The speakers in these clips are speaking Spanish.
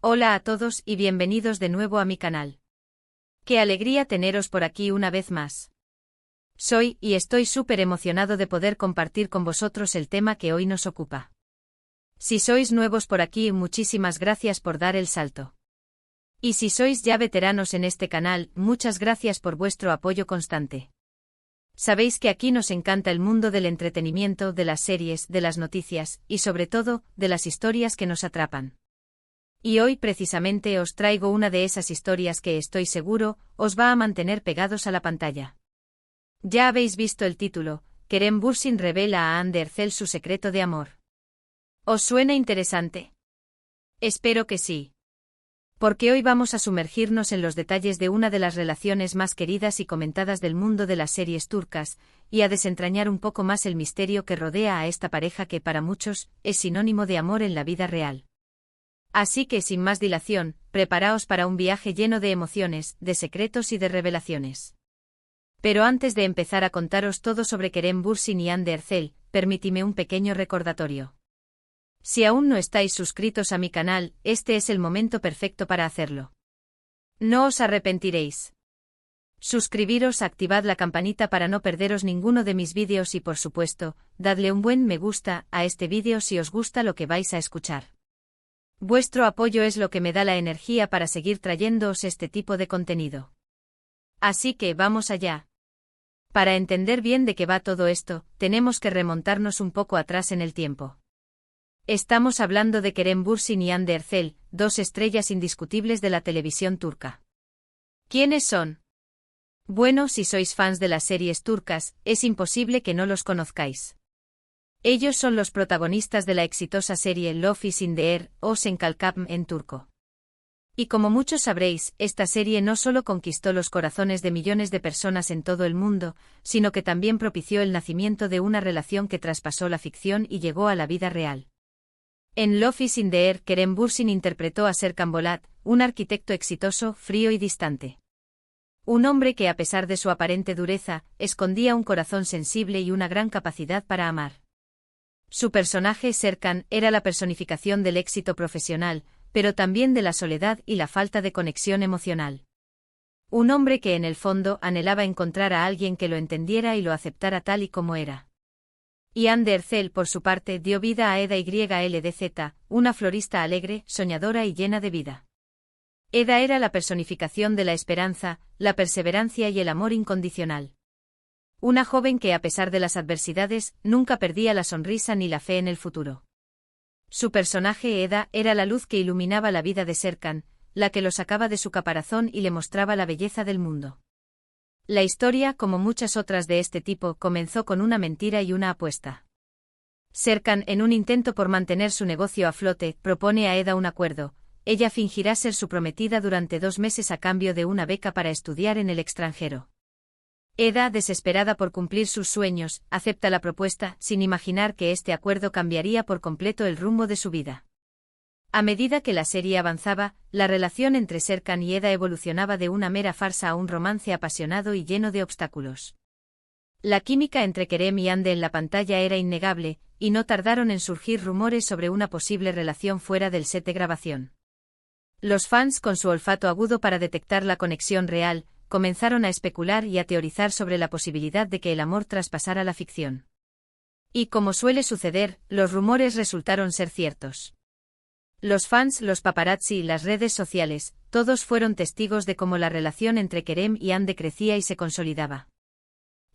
Hola a todos y bienvenidos de nuevo a mi canal. Qué alegría teneros por aquí una vez más. Soy y estoy súper emocionado de poder compartir con vosotros el tema que hoy nos ocupa. Si sois nuevos por aquí, muchísimas gracias por dar el salto. Y si sois ya veteranos en este canal, muchas gracias por vuestro apoyo constante. Sabéis que aquí nos encanta el mundo del entretenimiento, de las series, de las noticias, y sobre todo, de las historias que nos atrapan. Y hoy precisamente os traigo una de esas historias que estoy seguro, os va a mantener pegados a la pantalla. Ya habéis visto el título, Kerem Bürsin revela a Hande Erçel su secreto de amor. ¿Os suena interesante? Espero que sí. Porque hoy vamos a sumergirnos en los detalles de una de las relaciones más queridas y comentadas del mundo de las series turcas, y a desentrañar un poco más el misterio que rodea a esta pareja que para muchos es sinónimo de amor en la vida real. Así que sin más dilación, preparaos para un viaje lleno de emociones, de secretos y de revelaciones. Pero antes de empezar a contaros todo sobre Kerem Bürsin y Hande Erçel, permitidme un pequeño recordatorio. Si aún no estáis suscritos a mi canal, este es el momento perfecto para hacerlo. No os arrepentiréis. Suscribiros, activad la campanita para no perderos ninguno de mis vídeos y por supuesto, dadle un buen me gusta a este vídeo si os gusta lo que vais a escuchar. Vuestro apoyo es lo que me da la energía para seguir trayéndoos este tipo de contenido. Así que vamos allá. Para entender bien de qué va todo esto, tenemos que remontarnos un poco atrás en el tiempo. Estamos hablando de Kerem Bürsin y Hande Erçel, dos estrellas indiscutibles de la televisión turca. ¿Quiénes son? Bueno, si sois fans de las series turcas, es imposible que no los conozcáis. Ellos son los protagonistas de la exitosa serie Love is in the Air, o Sen Kalkam en turco. Y como muchos sabréis, esta serie no solo conquistó los corazones de millones de personas en todo el mundo, sino que también propició el nacimiento de una relación que traspasó la ficción y llegó a la vida real. En Love is in the Air, Kerem Bürsin interpretó a Serkan Bolat, un arquitecto exitoso, frío y distante. Un hombre que a pesar de su aparente dureza, escondía un corazón sensible y una gran capacidad para amar. Su personaje, Serkan, era la personificación del éxito profesional, pero también de la soledad y la falta de conexión emocional. Un hombre que en el fondo anhelaba encontrar a alguien que lo entendiera y lo aceptara tal y como era. Y Hande Erçel, por su parte, dio vida a Eda YLDZ, una florista alegre, soñadora y llena de vida. Eda era la personificación de la esperanza, la perseverancia y el amor incondicional. Una joven que a pesar de las adversidades, nunca perdía la sonrisa ni la fe en el futuro. Su personaje Eda era la luz que iluminaba la vida de Serkan, la que lo sacaba de su caparazón y le mostraba la belleza del mundo. La historia, como muchas otras de este tipo, comenzó con una mentira y una apuesta. Serkan, en un intento por mantener su negocio a flote, propone a Eda un acuerdo. Ella fingirá ser su prometida durante 2 meses a cambio de una beca para estudiar en el extranjero. Eda, desesperada por cumplir sus sueños, acepta la propuesta, sin imaginar que este acuerdo cambiaría por completo el rumbo de su vida. A medida que la serie avanzaba, la relación entre Serkan y Eda evolucionaba de una mera farsa a un romance apasionado y lleno de obstáculos. La química entre Kerem y Hande en la pantalla era innegable, y no tardaron en surgir rumores sobre una posible relación fuera del set de grabación. Los fans, con su olfato agudo para detectar la conexión real, comenzaron a especular y a teorizar sobre la posibilidad de que el amor traspasara la ficción. Y como suele suceder, los rumores resultaron ser ciertos. Los fans, los paparazzi y las redes sociales, todos fueron testigos de cómo la relación entre Kerem y Hande crecía y se consolidaba.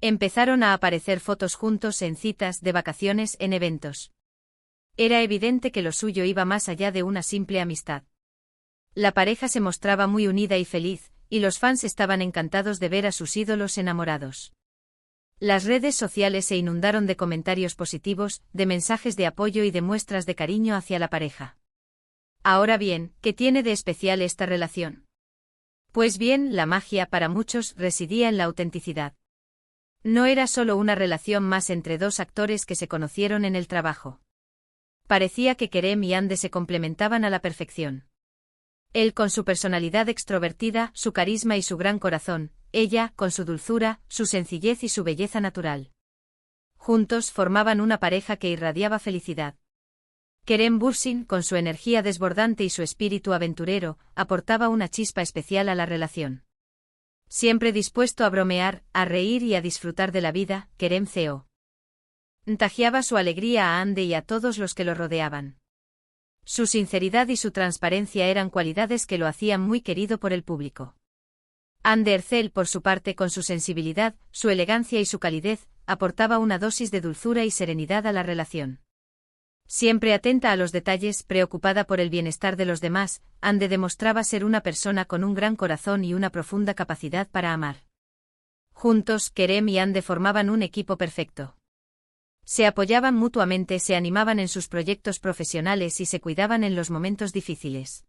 Empezaron a aparecer fotos juntos en citas, de vacaciones, en eventos. Era evidente que lo suyo iba más allá de una simple amistad. La pareja se mostraba muy unida y feliz, y los fans estaban encantados de ver a sus ídolos enamorados. Las redes sociales se inundaron de comentarios positivos, de mensajes de apoyo y de muestras de cariño hacia la pareja. Ahora bien, ¿qué tiene de especial esta relación? Pues bien, la magia para muchos residía en la autenticidad. No era solo una relación más entre dos actores que se conocieron en el trabajo. Parecía que Kerem y Hande se complementaban a la perfección. Él con su personalidad extrovertida, su carisma y su gran corazón, ella con su dulzura, su sencillez y su belleza natural. Juntos formaban una pareja que irradiaba felicidad. Kerem Bürsin, con su energía desbordante y su espíritu aventurero, aportaba una chispa especial a la relación. Siempre dispuesto a bromear, a reír y a disfrutar de la vida, Kerem contagiaba su alegría a Hande y a todos los que lo rodeaban. Su sinceridad y su transparencia eran cualidades que lo hacían muy querido por el público. Hande Erçel, por su parte, con su sensibilidad, su elegancia y su calidez, aportaba una dosis de dulzura y serenidad a la relación. Siempre atenta a los detalles, preocupada por el bienestar de los demás, Hande demostraba ser una persona con un gran corazón y una profunda capacidad para amar. Juntos, Kerem y Hande formaban un equipo perfecto. Se apoyaban mutuamente, se animaban en sus proyectos profesionales y se cuidaban en los momentos difíciles.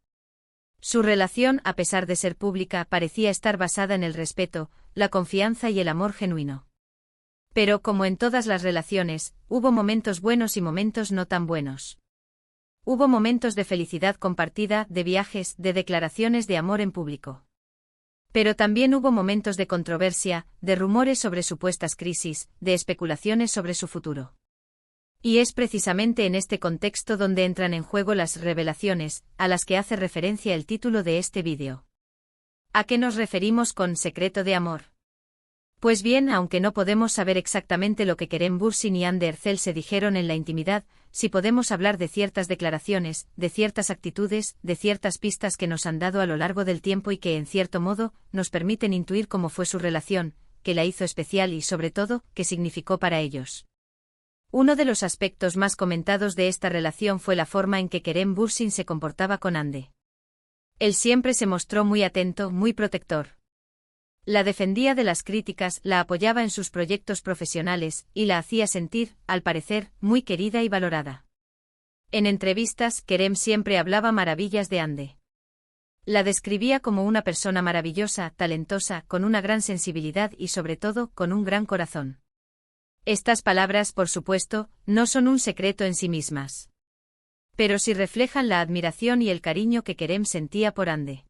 Su relación, a pesar de ser pública, parecía estar basada en el respeto, la confianza y el amor genuino. Pero, como en todas las relaciones, hubo momentos buenos y momentos no tan buenos. Hubo momentos de felicidad compartida, de viajes, de declaraciones de amor en público. Pero también hubo momentos de controversia, de rumores sobre supuestas crisis, de especulaciones sobre su futuro. Y es precisamente en este contexto donde entran en juego las revelaciones, a las que hace referencia el título de este vídeo. ¿A qué nos referimos con secreto de amor? Pues bien, aunque no podemos saber exactamente lo que Kerem Bürsin y Hande Erçel se dijeron en la intimidad, sí podemos hablar de ciertas declaraciones, de ciertas actitudes, de ciertas pistas que nos han dado a lo largo del tiempo y que, en cierto modo, nos permiten intuir cómo fue su relación, qué la hizo especial y, sobre todo, qué significó para ellos. Uno de los aspectos más comentados de esta relación fue la forma en que Kerem Bürsin se comportaba con Hande. Él siempre se mostró muy atento, muy protector. La defendía de las críticas, la apoyaba en sus proyectos profesionales, y la hacía sentir, al parecer, muy querida y valorada. En entrevistas, Kerem siempre hablaba maravillas de Hande. La describía como una persona maravillosa, talentosa, con una gran sensibilidad y sobre todo, con un gran corazón. Estas palabras, por supuesto, no son un secreto en sí mismas. Pero sí reflejan la admiración y el cariño que Kerem sentía por Hande.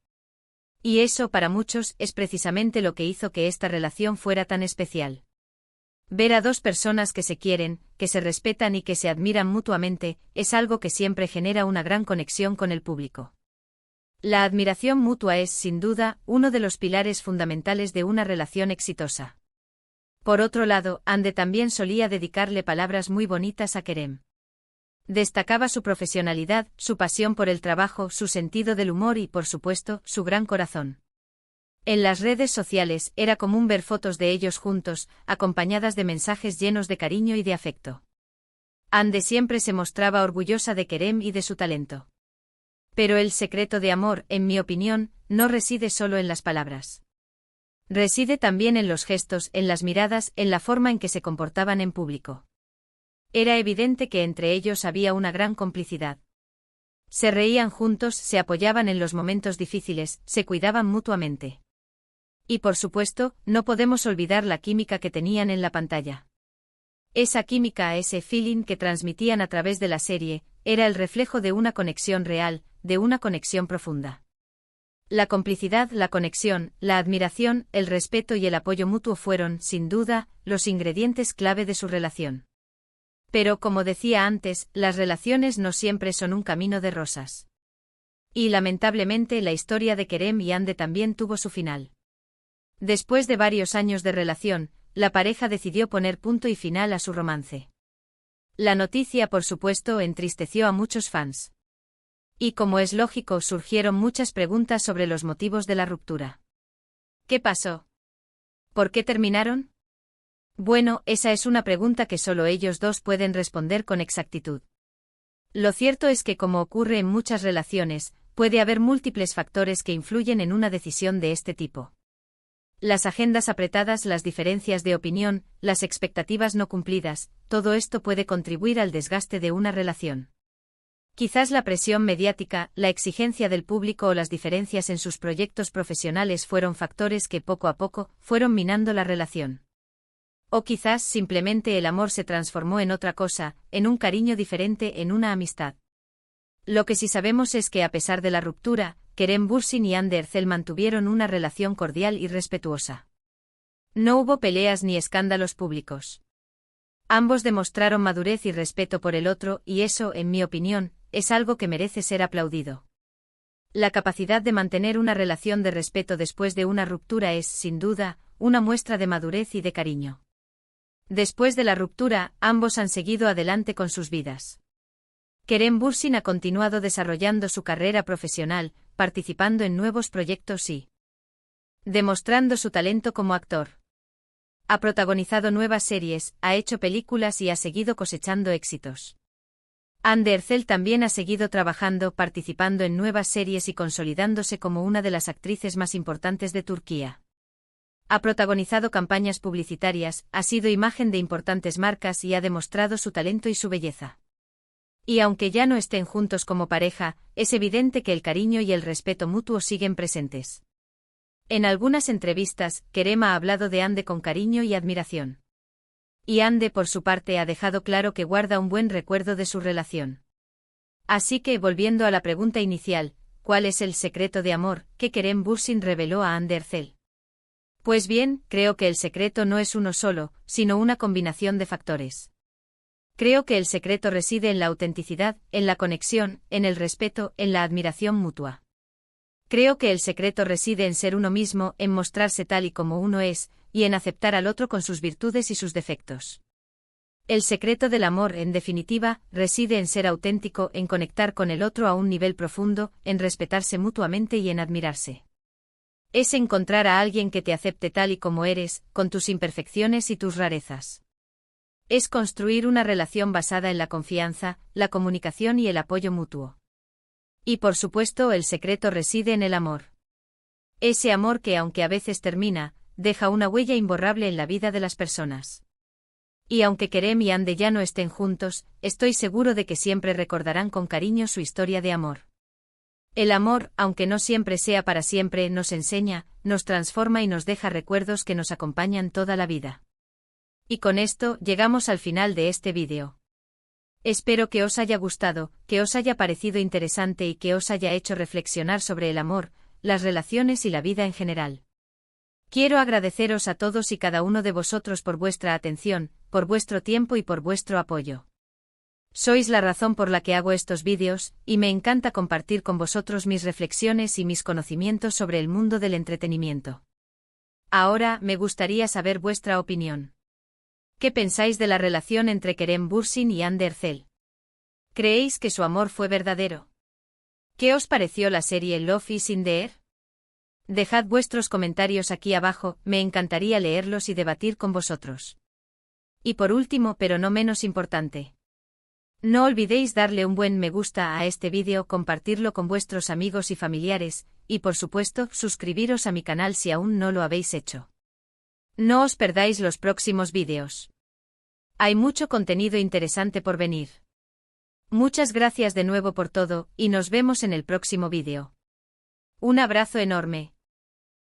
Y eso, para muchos, es precisamente lo que hizo que esta relación fuera tan especial. Ver a dos personas que se quieren, que se respetan y que se admiran mutuamente, es algo que siempre genera una gran conexión con el público. La admiración mutua es, sin duda, uno de los pilares fundamentales de una relación exitosa. Por otro lado, Hande también solía dedicarle palabras muy bonitas a Kerem. Destacaba su profesionalidad, su pasión por el trabajo, su sentido del humor y, por supuesto, su gran corazón. En las redes sociales era común ver fotos de ellos juntos, acompañadas de mensajes llenos de cariño y de afecto. Hande siempre se mostraba orgullosa de Kerem y de su talento. Pero el secreto de amor, en mi opinión, no reside solo en las palabras. Reside también en los gestos, en las miradas, en la forma en que se comportaban en público. Era evidente que entre ellos había una gran complicidad. Se reían juntos, se apoyaban en los momentos difíciles, se cuidaban mutuamente. Y por supuesto, no podemos olvidar la química que tenían en la pantalla. Esa química, ese feeling que transmitían a través de la serie, era el reflejo de una conexión real, de una conexión profunda. La complicidad, la conexión, la admiración, el respeto y el apoyo mutuo fueron, sin duda, los ingredientes clave de su relación. Pero, como decía antes, las relaciones no siempre son un camino de rosas. Y lamentablemente la historia de Kerem y Hande también tuvo su final. Después de varios años de relación, la pareja decidió poner punto y final a su romance. La noticia, por supuesto, entristeció a muchos fans. Y como es lógico, surgieron muchas preguntas sobre los motivos de la ruptura. ¿Qué pasó? ¿Por qué terminaron? Bueno, esa es una pregunta que solo ellos dos pueden responder con exactitud. Lo cierto es que, como ocurre en muchas relaciones, puede haber múltiples factores que influyen en una decisión de este tipo. Las agendas apretadas, las diferencias de opinión, las expectativas no cumplidas, todo esto puede contribuir al desgaste de una relación. Quizás la presión mediática, la exigencia del público o las diferencias en sus proyectos profesionales fueron factores que poco a poco fueron minando la relación. O quizás simplemente el amor se transformó en otra cosa, en un cariño diferente, en una amistad. Lo que sí sabemos es que a pesar de la ruptura, Kerem Bürsin y Hande Erçel mantuvieron una relación cordial y respetuosa. No hubo peleas ni escándalos públicos. Ambos demostraron madurez y respeto por el otro y eso, en mi opinión, es algo que merece ser aplaudido. La capacidad de mantener una relación de respeto después de una ruptura es, sin duda, una muestra de madurez y de cariño. Después de la ruptura, ambos han seguido adelante con sus vidas. Kerem Bürsin ha continuado desarrollando su carrera profesional, participando en nuevos proyectos y demostrando su talento como actor. Ha protagonizado nuevas series, ha hecho películas y ha seguido cosechando éxitos. Hande Erçel también ha seguido trabajando, participando en nuevas series y consolidándose como una de las actrices más importantes de Turquía. Ha protagonizado campañas publicitarias, ha sido imagen de importantes marcas y ha demostrado su talento y su belleza. Y aunque ya no estén juntos como pareja, es evidente que el cariño y el respeto mutuo siguen presentes. En algunas entrevistas, Kerem ha hablado de Hande con cariño y admiración. Y Hande, por su parte, ha dejado claro que guarda un buen recuerdo de su relación. Así que, volviendo a la pregunta inicial, ¿cuál es el secreto de amor que Kerem Bürsin reveló a Hande Erçel? Pues bien, creo que el secreto no es uno solo, sino una combinación de factores. Creo que el secreto reside en la autenticidad, en la conexión, en el respeto, en la admiración mutua. Creo que el secreto reside en ser uno mismo, en mostrarse tal y como uno es, y en aceptar al otro con sus virtudes y sus defectos. El secreto del amor, en definitiva, reside en ser auténtico, en conectar con el otro a un nivel profundo, en respetarse mutuamente y en admirarse. Es encontrar a alguien que te acepte tal y como eres, con tus imperfecciones y tus rarezas. Es construir una relación basada en la confianza, la comunicación y el apoyo mutuo. Y por supuesto, el secreto reside en el amor. Ese amor que, aunque a veces termina, deja una huella imborrable en la vida de las personas. Y aunque Kerem y Hande ya no estén juntos, estoy seguro de que siempre recordarán con cariño su historia de amor. El amor, aunque no siempre sea para siempre, nos enseña, nos transforma y nos deja recuerdos que nos acompañan toda la vida. Y con esto, llegamos al final de este vídeo. Espero que os haya gustado, que os haya parecido interesante y que os haya hecho reflexionar sobre el amor, las relaciones y la vida en general. Quiero agradeceros a todos y cada uno de vosotros por vuestra atención, por vuestro tiempo y por vuestro apoyo. Sois la razón por la que hago estos vídeos, y me encanta compartir con vosotros mis reflexiones y mis conocimientos sobre el mundo del entretenimiento. Ahora, me gustaría saber vuestra opinión. ¿Qué pensáis de la relación entre Kerem Bürsin y Hande Erçel? ¿Creéis que su amor fue verdadero? ¿Qué os pareció la serie Love is in the Air? Dejad vuestros comentarios aquí abajo, me encantaría leerlos y debatir con vosotros. Y por último, pero no menos importante, no olvidéis darle un buen me gusta a este vídeo, compartirlo con vuestros amigos y familiares, y por supuesto, suscribiros a mi canal si aún no lo habéis hecho. No os perdáis los próximos vídeos. Hay mucho contenido interesante por venir. Muchas gracias de nuevo por todo, y nos vemos en el próximo vídeo. Un abrazo enorme.